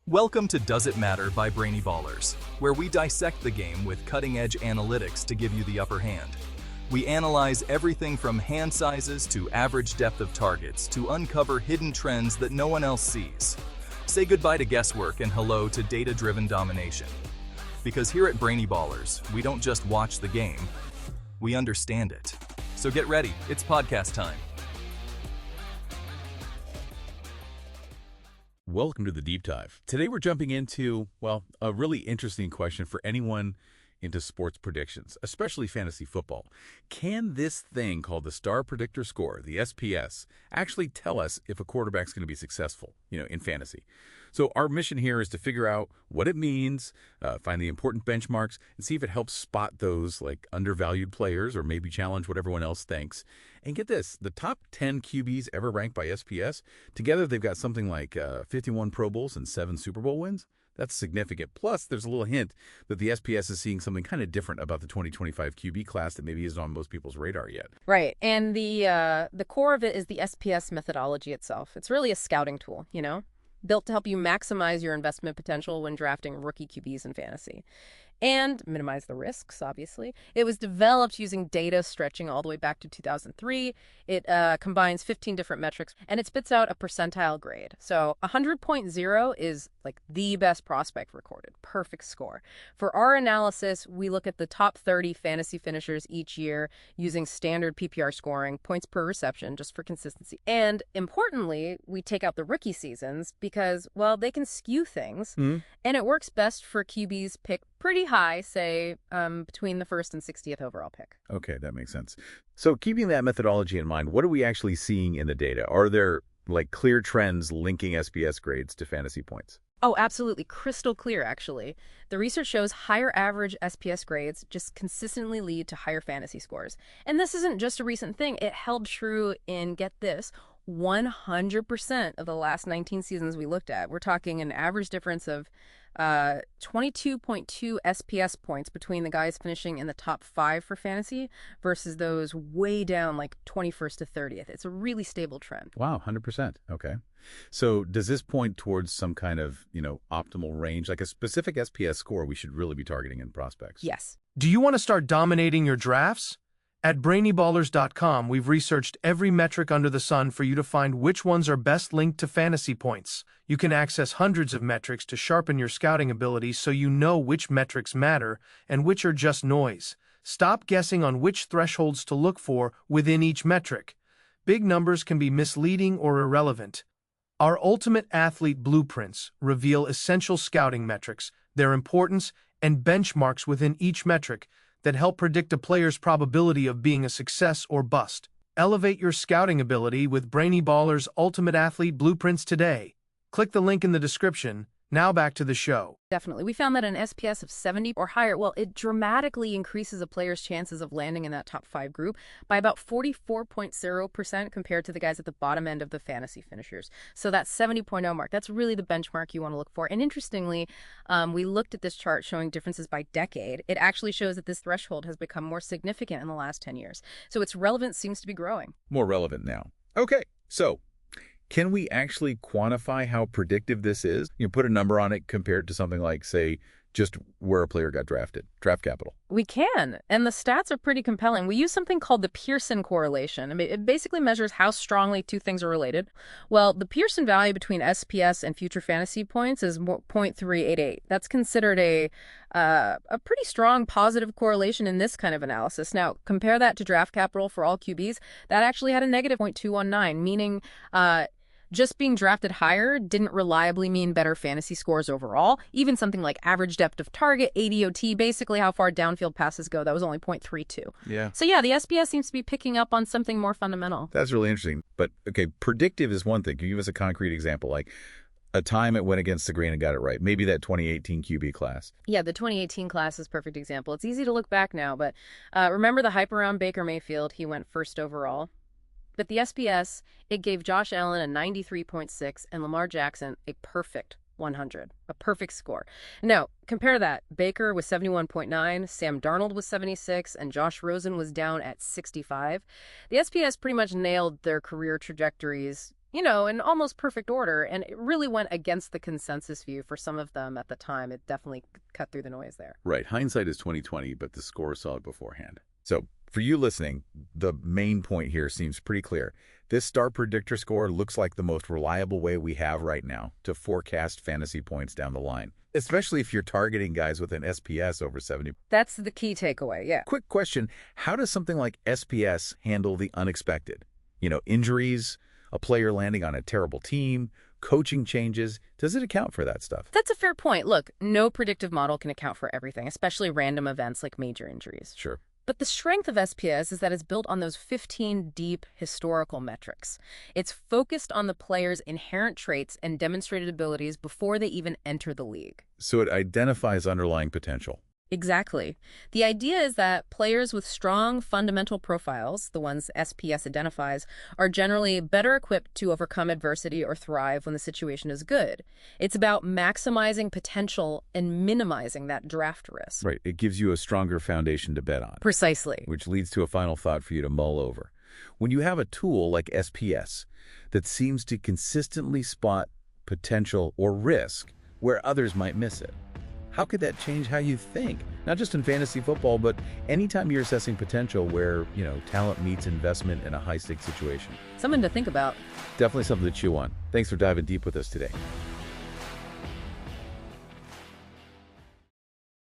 Welcome to Does It Matter by Brainy Ballers, where we dissect the game with cutting-edge analytics to give you the upper hand. We analyze everything from hand sizes to average depth of targets to uncover hidden trends that no one else sees. Say goodbye to guesswork and hello to data-driven domination. Because here at Brainy Ballers, we don't just watch the game, we understand it. So get ready, it's podcast time. Welcome to the Deep Dive. Today we're jumping into, a really interesting question for anyone into sports predictions, especially fantasy football. Can this thing called the Star-Predictor Score, the SPS, actually tell us if a quarterback's going to be successful, in fantasy? So our mission here is to figure out what it means, find the important benchmarks, and see if it helps spot those undervalued players or maybe challenge what everyone else thinks. And get this, the top 10 QBs ever ranked by SPS, together they've got something like 51 Pro Bowls and 7 Super Bowl wins. That's significant. Plus, there's a little hint that the SPS is seeing something kind of different about the 2025 QB class that maybe isn't on most people's radar yet. Right. And the core of it is the SPS methodology itself. It's really a scouting tool, built to help you maximize your investment potential when drafting rookie QBs in fantasy. And minimize the risks, obviously. It was developed using data stretching all the way back to 2003. It combines 15 different metrics, and it spits out a percentile grade. So 100.0 is the best prospect recorded. Perfect score. For our analysis, we look at the top 30 fantasy finishers each year using standard PPR scoring, points per reception, just for consistency. And importantly, we take out the rookie seasons because, they can skew things. And it works best for QBs picked pretty high, say, between the first and 60th overall pick. Okay, that makes sense. So keeping that methodology in mind, what are we actually seeing in the data? Are there clear trends linking SPS grades to fantasy points? Oh, absolutely. Crystal clear, actually. The research shows higher average SPS grades just consistently lead to higher fantasy scores. And this isn't just a recent thing. It held true in, get this, 100% of the last 19 seasons we looked at. We're talking an average difference of 22.2 SPS points between the guys finishing in the top 5 for fantasy versus those way down 21st to 30th. It's a really stable trend. Wow, 100%. Okay. So does this point towards some kind of, optimal range, like a specific SPS score we should really be targeting in prospects? Yes. Do you want to start dominating your drafts? At brainyballers.com, we've researched every metric under the sun for you to find which ones are best linked to fantasy points. You can access hundreds of metrics to sharpen your scouting abilities so you know which metrics matter and which are just noise. Stop guessing on which thresholds to look for within each metric. Big numbers can be misleading or irrelevant. Our Ultimate Athlete Blueprints reveal essential scouting metrics, their importance, and benchmarks within each metric that help predict a player's probability of being a success or bust. Elevate your scouting ability with Brainy Ballers Ultimate Athlete Blueprints today. Click the link in the description. Now back to the show. Definitely. We found that an SPS of 70 or higher, it dramatically increases a player's chances of landing in that top 5 group by about 44.0% compared to the guys at the bottom end of the fantasy finishers. So that 70.0 mark, that's really the benchmark you want to look for. And interestingly, we looked at this chart showing differences by decade. It actually shows that this threshold has become more significant in the last 10 years. So its relevance seems to be growing. More relevant now. Okay, so can we actually quantify how predictive this is? You put a number on it compared to something like, say, just where a player got drafted, draft capital. We can, and the stats are pretty compelling. We use something called the Pearson correlation. It basically measures how strongly two things are related. Well, the Pearson value between SPS and future fantasy points is 0.388. That's considered a pretty strong positive correlation in this kind of analysis. Now, compare that to draft capital for all QBs. That actually had a negative 0.219, meaning just being drafted higher didn't reliably mean better fantasy scores overall. Even something like average depth of target, ADOT, basically how far downfield passes go, that was only 0.32. Yeah. So yeah, the SPS seems to be picking up on something more fundamental. That's really interesting. But, okay, predictive is one thing. Can you give us a concrete example, like a time it went against the grain and got it right? Maybe that 2018 QB class. Yeah, the 2018 class is a perfect example. It's easy to look back now, but remember the hype around Baker Mayfield? He went first overall. But the SPS, it gave Josh Allen a 93.6 and Lamar Jackson a perfect 100, a perfect score. Now, compare that. Baker was 71.9, Sam Darnold was 76, and Josh Rosen was down at 65. The SPS pretty much nailed their career trajectories, in almost perfect order, and it really went against the consensus view for some of them at the time. It definitely cut through the noise there. Right. Hindsight is 20/20, but the score saw it beforehand. So for you listening, the main point here seems pretty clear. This Star Predictor Score looks like the most reliable way we have right now to forecast fantasy points down the line, especially if you're targeting guys with an SPS over 70. That's the key takeaway, yeah. Quick question, how does something like SPS handle the unexpected? Injuries, a player landing on a terrible team, coaching changes. Does it account for that stuff? That's a fair point. Look, no predictive model can account for everything, especially random events like major injuries. Sure. But the strength of SPS is that it's built on those 15 deep historical metrics. It's focused on the player's inherent traits and demonstrated abilities before they even enter the league. So it identifies underlying potential. Exactly. The idea is that players with strong fundamental profiles, the ones SPS identifies, are generally better equipped to overcome adversity or thrive when the situation is good. It's about maximizing potential and minimizing that draft risk. Right. It gives you a stronger foundation to bet on. Precisely. Which leads to a final thought for you to mull over. When you have a tool like SPS that seems to consistently spot potential or risk where others might miss it, how could that change how you think? Not just in fantasy football, but anytime you're assessing potential where, talent meets investment in a high-stakes situation. Something to think about. Definitely something to chew on. Thanks for diving deep with us today.